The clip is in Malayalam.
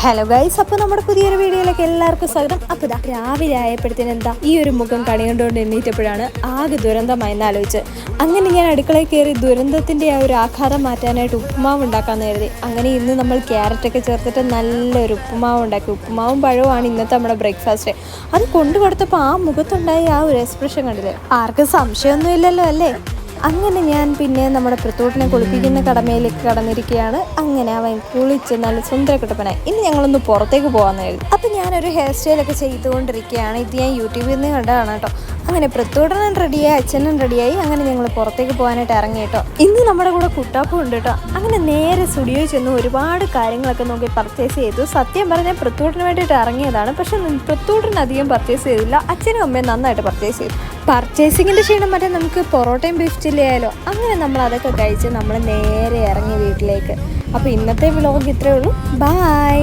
ഹലോ ഗൈസ്, അപ്പോൾ നമ്മുടെ പുതിയൊരു വീഡിയോയിലേക്ക് എല്ലാവർക്കും സ്വാഗതം. അപ്പോൾ ഇതാ രാവിലെ ആയപ്പോഴത്തേന് എന്താ ഈ ഒരു മുഖം കണികണ്ടുകൊണ്ട് എണ്ണീറ്റപ്പോഴാണ് ആകെ ദുരന്തമായെന്ന് ആലോചിച്ച് അങ്ങനെ ഞാൻ അടുക്കളയിൽ കയറി ദുരന്തത്തിൻ്റെ ആ ഒരു ആഘാതം മാറ്റാനായിട്ട് ഉപ്പുമാവ് ഉണ്ടാക്കാമെന്ന് കരുതി. അങ്ങനെ ഇന്ന് നമ്മൾ ക്യാരറ്റൊക്കെ ചേർത്തിട്ട് നല്ലൊരു ഉപ്പുമാവ് ഉണ്ടാക്കി. ഉപ്പുമാവും പഴവുമാണ് ഇന്നത്തെ നമ്മുടെ ബ്രേക്ക്ഫാസ്റ്റ്. അത് കൊണ്ടു കൊടുത്തപ്പോൾ ആ മുഖത്തുണ്ടായ ആ ഒരു എക്സ്പ്രഷൻ കണ്ടില്ലേ, ആർക്കും സംശയമൊന്നും ഇല്ലല്ലോ അല്ലേ. അങ്ങനെ ഞാൻ പിന്നെ നമ്മുടെ പ്രത്തോട്ടിനെ കുളിപ്പിക്കുന്ന കടമയിലേക്ക് കടന്നിരിക്കുകയാണ്. അങ്ങനെ അവൻ കുളിച്ച് നല്ല സുന്ദരക്കുട്ടപ്പനായി. ഇനി ഞങ്ങളൊന്ന് പുറത്തേക്ക് പോകാമെന്ന് കരുതി. അപ്പം ഞാനൊരു ഹെയർ സ്റ്റൈലൊക്കെ ചെയ്തുകൊണ്ടിരിക്കുകയാണ്. ഇത് ഞാൻ യൂട്യൂബിൽ നിന്ന് കണ്ടതാണ് കേട്ടോ. അങ്ങനെ പ്രത്തോട്ടനും റെഡിയായി, അച്ഛനും റെഡിയായി. അങ്ങനെ ഞങ്ങൾ പുറത്തേക്ക് പോകാനായിട്ട് ഇറങ്ങി കേട്ടോ. ഇന്ന് നമ്മുടെ കൂടെ കുട്ടാപ്പും ഉണ്ട് കേട്ടോ. അങ്ങനെ നേരെ സ്റ്റുഡിയോയിൽ ചെന്ന് ഒരുപാട് കാര്യങ്ങളൊക്കെ നോക്കി പർച്ചേസ് ചെയ്തു. സത്യം പറഞ്ഞാൽ പ്രത്തോട്ടിന് വേണ്ടിയിട്ട് ഇറങ്ങിയതാണ്. പക്ഷെ പ്രത്തോട്ടിന് അധികം പർച്ചേസ് ചെയ്തില്ല. അച്ഛനും അമ്മയും നന്നായിട്ട് പർച്ചേസ് ചെയ്തു. പർച്ചേസിങ്ങിൻ്റെ ക്ഷീണം മറ്റേ നമുക്ക് പൊറോട്ടയും ബീഫ് ചില്ലിയായാലോ. അങ്ങനെ നമ്മൾ അതൊക്കെ കഴിച്ച് നമ്മൾ നേരെ ഇറങ്ങി വീട്ടിലേക്ക്. അപ്പോൾ ഇന്നത്തെ വ്ലോഗ് ഇത്രയേ ഉള്ളൂ. ബൈ.